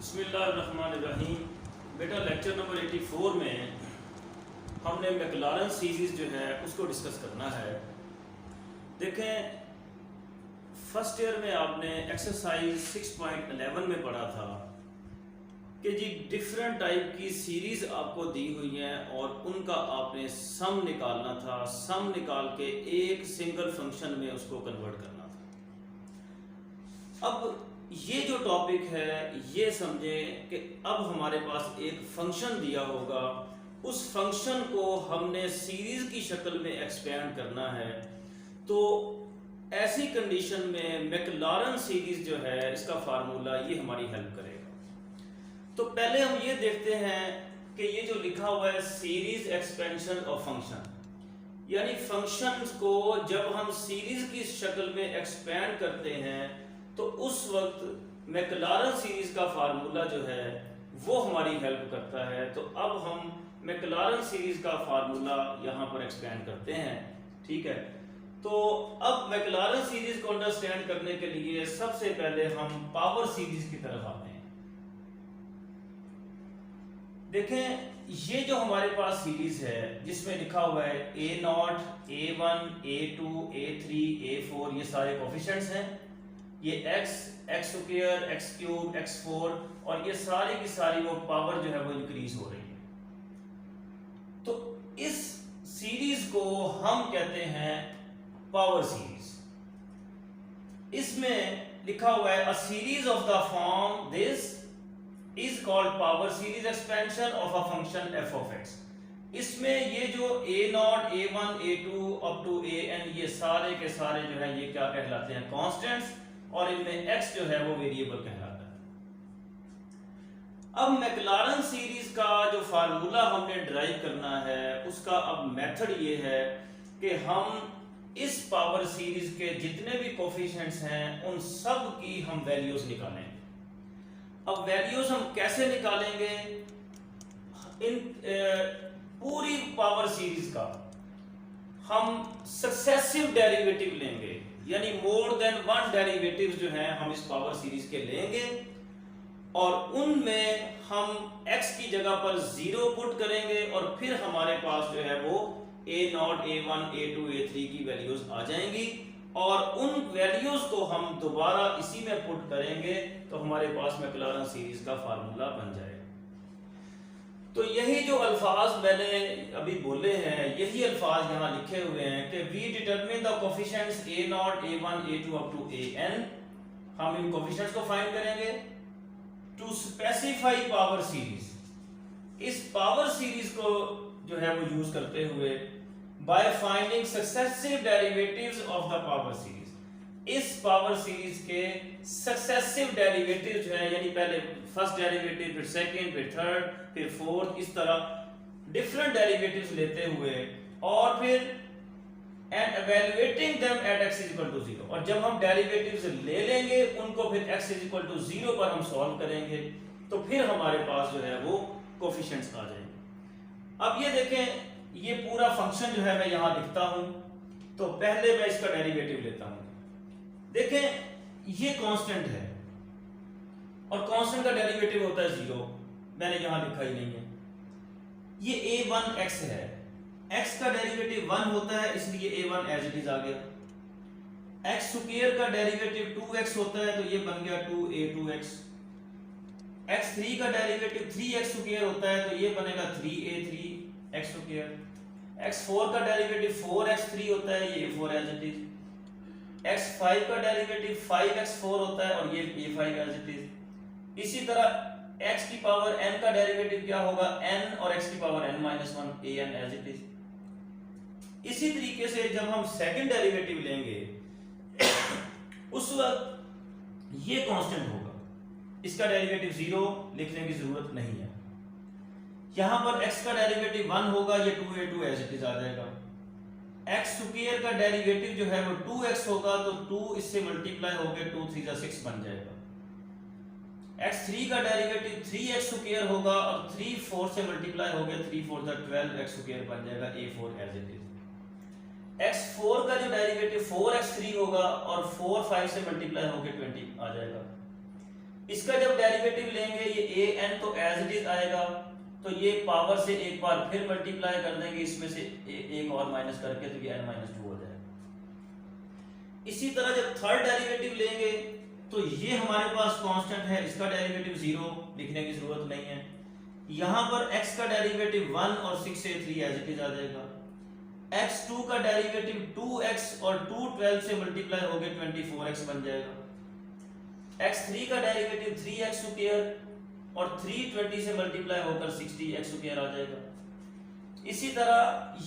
बिस्मिल्लाहिर्रहमानिर्रहीम। बेटा lecture number 84 में हमने मैकलॉरेन सीरीज़ जो है उसको डिस्कस करना है। देखें, फर्स्ट ईयर में आपने एक्सरसाइज 6.11 में पढ़ा था कि जी डिफरेंट टाइप की सीरीज़ आपको दी हुई हैं और उनका आपने सम निकालना था। सम निकाल के एक सिंगल फंक्शन में उसको कन्वर्ट करना था। अब ये जो टॉपिक है ये समझें कि अब हमारे पास एक फंक्शन दिया होगा, उस फंक्शन को हमने सीरीज की शक्ल में एक्सपेंड करना है। तो ऐसी कंडीशन में मैकलॉरेन सीरीज जो है इसका फार्मूला ये हमारी हेल्प करेगा। तो पहले हम ये देखते हैं कि ये जो लिखा हुआ है सीरीज एक्सपेंशन ऑफ फंक्शन, यानी फंक्शंस को जब हम सीरीज की शक्ल में एक्सपेंड करते हैं तो उस वक्त मैकलॉरेन सीरीज का फार्मूला जो है वो हमारी हेल्प करता है। तो अब हम मैकलॉरेन सीरीज का फार्मूला यहाँ पर एक्सपेंड करते हैं, ठीक है। तो अब मैकलॉरेन सीरीज को अंडरस्टैंड करने के लिए सबसे पहले हम पावर सीरीज की तरफ आते हैं। देखें, ये जो हमारे पास सीरीज है जिसमें लिखा हुआ है A0, A1, A2, A3, A4, ये सारे कोफिशिएंट्स हैं। ये x, x square, x cube, x4 और ये सारी की सारी वो पावर जो है वो इंक्रीज हो रही है। तो इस सीरीज को हम कहते हैं पावर सीरीज। इसमें लिखा हुआ है a series of the form this is called power series expansion of a function f of x। इसमें ये जो A0, A1, A2 up to AN ये सारे के सारे जो है ये क्या कहलाते हैं, कांस्टेंट्स, और इनमें x जो है वो वेरिएबल कहलाता है। अब मैकलॉरेन सीरीज का जो फार्मूला हमने ड्राइव करना है उसका अब मेथड ये है कि हम इस पावर सीरीज के जितने भी कोफिशिएंट्स हैं उन सब की हम वैल्यूज निकालेंगे। अब वैल्यूज हम कैसे निकालेंगे, इन पूरी पावर सीरीज का हम सक्सेसिव डेरिवेटिव लेंगे, यानी मोर देन वन डेरिवेटिव जो हैं हम इस पावर सीरीज के लेंगे और उनमें हम x की जगह पर 0 पुट करेंगे और फिर हमारे पास जो है वो A0, A1, A2, A3 की वैल्यूज आ जाएंगी और उन वैल्यूज को हम दोबारा इसी में पुट करेंगे तो हमारे पास मैकलॉरेन सीरीज का फार्मूला बन जाएगा। तो यही जो अल्फाज मैंने अभी बोले हैं यही अल्फाज यहाँ लिखे हुए हैं कि we determine the coefficients A0, A1, A2 up to AN। हम इन कोफिशिएंट्स को फाइंड करेंगे टू स्पेसिफाई पावर सीरीज। इस पावर सीरीज को जो है वो यूज करते हुए by finding successive derivatives of the power series. इस पावर सीरीज के सक्सेसिव डेरिवेटिव जो है, यानी पहले फर्स्ट डेरिवेटिव, फिर सेकंड, फिर थर्ड, फिर फोर्थ, इस तरह डिफरेंट डेरिवेटिव्स लेते हुए और फिर and evaluating them at x is equal to 0। और जब हम डेरिवेटिव्स ले लेंगे उनको फिर x इज इक्वल टू 0 पर हम सॉल्व करेंगे तो फिर हमारे पास जो है वो कोफिशिएंट्स आ जाएंगे। अब ये देखें, ये पूरा फंक्शन जो है मैं यहां लिखता हूं। तो पहले मैं इसका डेरिवेटिव लेता हूं। देखें, ये कांस्टेंट है और कांस्टेंट का डेरिवेटिव होता है 0, मैंने यहां लिखा ही नहीं है। ये A1x है, x का डेरिवेटिव 1 होता है इसलिए A1 एज इट इज आ गया। x स्क्वायर का डेरिवेटिव 2x होता है तो ये बन गया 2A2x। x3 का डेरिवेटिव 3x स्क्वायर होता है तो ये बनेगा 3A3x स्क्वायर। x4 का डेरिवेटिव 4x3 होता है, ये 4 एज इट इज। x5 का डेरिवेटिव 5x4 होता है और ये 5 एज इट इज। इसी तरह x की पावर n का डेरिवेटिव क्या होगा, n, और x की power n-1 an as it is. इसी तरीके से जब हम सेकंड डेरिवेटिव लेंगे उस वक्त ये कांस्टेंट होगा, इसका डेरिवेटिव 0 लिखने की जरूरत नहीं है। यहां पर x का डेरिवेटिव 1 होगा, ये 2A2 एज इट इज आ जाएगा। x स्क्वायर का डेरिवेटिव जो है वो 2x होगा तो 2 इससे मल्टीप्लाई होकर 2 3 जा 6 बन जाएगा। x3 का डेरिवेटिव 3x स्क्वायर होगा और 3 4 से मल्टीप्लाई होकर 3 4 जा 12x स्क्वायर बन जाएगा, A4 as it is. x4 का जो डेरिवेटिव 4x3 होगा और 4 5 से मल्टीप्लाई होकर 20 आ जाएगा। इसका जब डेरिवेटिव लेंगे ये ए एन तो एज इट इज आएगा, तो ये पावर से एक बार फिर मल्टीप्लाई कर देंगे, इसमें से एक और माइनस करके, तो ये n माइनस 2 हो जाएगा। इसी तरह जब थर्ड डेरिवेटिव लेंगे तो ये हमारे पास कांस्टेंट है, इसका डेरिवेटिव 0 लिखने की जरूरत नहीं है। यहां पर x का डेरिवेटिव 1 और 6 से 3 एज इट इज आ जाएगा। x2 का डेरिवेटिव 2x और 2 12 से मल्टीप्लाई हो गए 24x बन जाएगा। x3 का डेरिवेटिव 3x स्क्वायर और 3 20 से मल्टीप्लाई होकर 60x स्क्वायर आ जाएगा। इसी तरह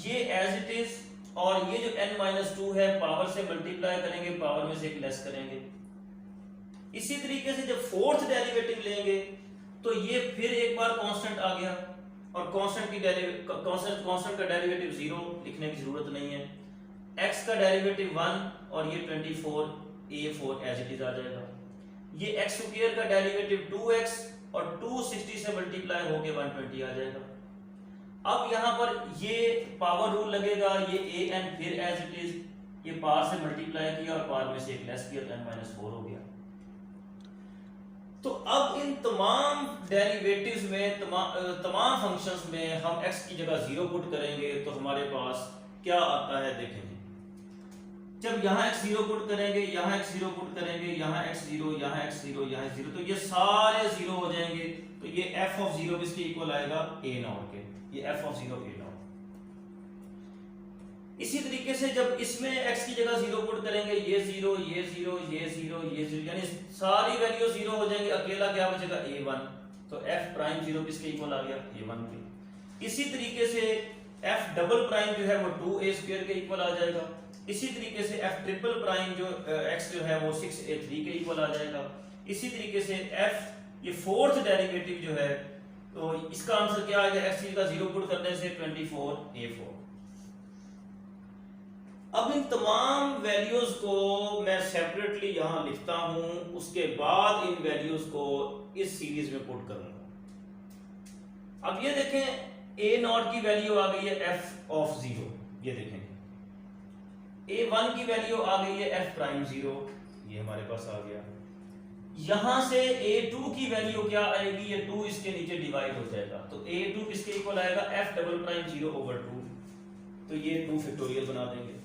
ये एज इट इज, और ये जो n-2 है पावर से मल्टीप्लाई करेंगे, पावर में से एक लेस करेंगे। इसी तरीके से जब फोर्थ डेरिवेटिव लेंगे तो ये फिर एक बार कांस्टेंट आ गया, और कांस्टेंट का डेरिवेटिव 0 लिखने की जरूरत नहीं है। x का डेरिवेटिव 1 और ये 24 a4 एज इट इज आ जाएगा। ये x स्क्वायर का डेरिवेटिव 2x और 260 से मल्टीप्लाई होके 120 आ जाएगा। अब यहाँ पर ये पावर रूल लगेगा, ये an फिर एज इट इज, ये पावर से मल्टीप्लाई किया और पावर में से एक लेस किया तो n-4 हो गया। तो अब इन तमाम डेरिवेटिव्स में, तमाम फंक्शंस में हम x की जगह 0 पुट करेंगे तो हमारे पास क्या आता है देखेंगे। जब यहाँ x 0 पुट करेंगे, यहाँ x 0 पुट करेंगे, यहाँ x 0, यहाँ x 0, यहाँ 0, तो ये सारे 0 हो जाएंगे। तो ये f ऑफ 0 किसके इक्वल आएगा, a नॉट के, ये f ऑफ 0 a नॉट। इसी तरीके से जब इसमें x की जगह 0 पुट करेंगे, ये 0, ये 0, ये 0, ये 0, यानी सारी वैल्यू 0 हो जाएंगे, अकेला क्या बचेगा a1, तो f प्राइम 0 किसके इक्वल आ गया, a1 के। इसी तरीके से f डबल प्राइम जो है वो 2a स्क्वायर के इक्वल आ जाएगा। इसी तरीके से f ट्रिपल प्राइम जो x जो है वो 6a3 के इक्वल आ जाएगा। इसी तरीके से f ये फोर्थ डेरिवेटिव जो है, तो इसका आंसर क्या आएगा, x की जगह 0 पुट करने से 24a4। अब इन तमाम वैल्यूज को मैं सेपरेटली यहां लिखता हूं, उसके बाद इन वैल्यूज को इस सीरीज में पुट करूंगा। अब ये देखें a नॉट की वैल्यू आ गई है f ऑफ 0, ये देखें a1 की वैल्यू आ गई है f प्राइम 0, ये हमारे पास आ गया। यहां से a2 की वैल्यू क्या आएगी, ये 2 इसके नीचे डिवाइड हो जाएगा, तो a2 किसके इक्वल आएगा, f डबल प्राइम 0 ओवर 2, तो ये 2 फैक्टोरियल बना देंगे।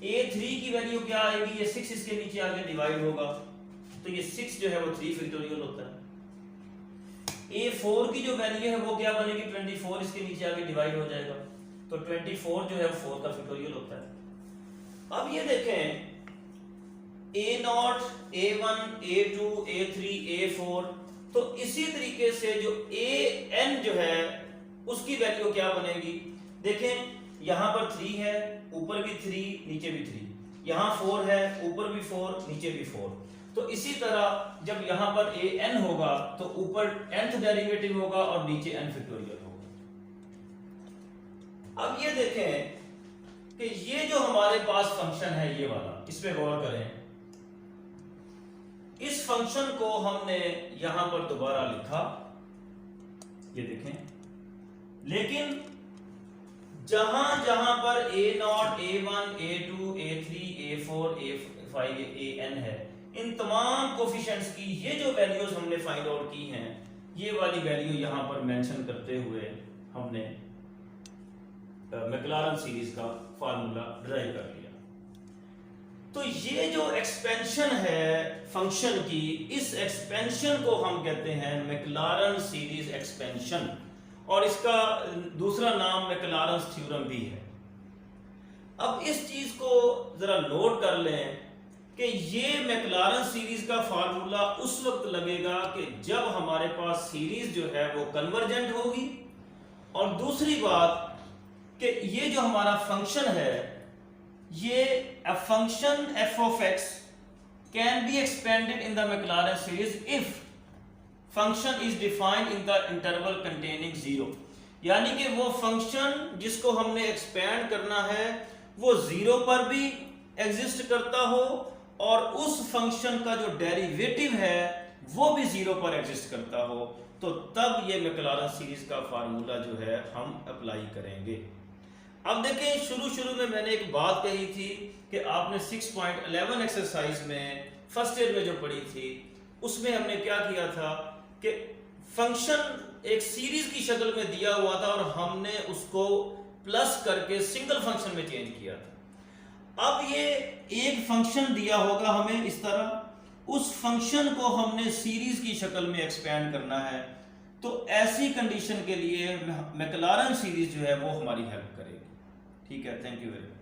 a3 की वैल्यू क्या आएगी, ये 6 इसके नीचे आगे डिवाइड होगा, तो ये 6 जो है वो 3 फैक्टोरियल होता है। a4 की जो वैल्यू है वो क्या बनेगी, 24 इसके नीचे आगे डिवाइड हो जाएगा, तो 24 जो है 4 का फैक्टोरियल होता है। अब ये देखें a not, a1, a2, a3, a4, तो इसी तरीके से जो an जो है उसकी वैल्यू क्या बनेगी, देखें यहां पर 3 है, ऊपर भी 3, नीचे भी 3, यहां 4 है, ऊपर भी 4, नीचे भी 4, तो इसी तरह जब यहां पर an होगा तो ऊपर nth डेरिवेटिव होगा और नीचे n फैक्टोरियल होगा। अब ये देखें कि ये जो हमारे पास फंक्शन है ये वाला, इस पे गौर करें। इस फंक्शन को हमने यहां पर दोबारा लिखा, ये देखें, लेकिन जहां जहां पर a0, a1, a2, a3, a4, a5, an है, इन तमाम कोफिशिएंट्स की ये जो वैल्यूज हमने फाइंड आउट की हैं, ये वाली वैल्यू यहां पर मेंशन करते हुए हमने मैक्लारन सीरीज का फार्मूला ड्राइव कर लिया। तो ये जो एक्सपेंशन है फंक्शन की, इस एक्सपेंशन को हम कहते हैं मैक्लारन सीरीज एक्सपेंशन, और इसका दूसरा नाम मैक्लारन थ्योरम भी है। अब इस चीज को जरा नोट कर लें कि ये मैक्लारन सीरीज का फार्मूला उस वक्त लगेगा कि जब हमारे पास सीरीज जो है वो कन्वर्जेंट होगी, और दूसरी बात कि ये जो हमारा फंक्शन है, ये a function f of x can be expanded in the Maclaurin series if function is defined in the interval containing 0, यानी कि वो फंक्शन जिसको हमने एक्सपेंड करना है वो 0 पर भी एग्जिस्ट करता हो, और उस फंक्शन का जो डेरिवेटिव है वो भी 0 पर एग्जिस्ट करता हो, तो तब ये मैक्लारन सीरीज का फार्मूला जो है हम अप्लाई करेंगे। अब देखें, शुरू में मैंने एक बात कही थी कि आपने 6.11 एक्सरसाइज में फर्स्ट ईयर में जो पढ़ी थी, उसमें हमने क्या किया था कि फंक्शन एक सीरीज की शक्ल में दिया हुआ था और हमने उसको प्लस करके सिंगल फंक्शन में चेंज किया था। अब ये एक फंक्शन दिया होगा हमें इस तरह, उस फंक्शन को हमने सीरीज की शक्ल में एक्सपेंड करना है, तो ऐसी कंडीशन के लिए मैकलॉरेन सीरीज जो है वो हमारी हेल्प करेगी। ठीक है, थैंक यू वेरी मच।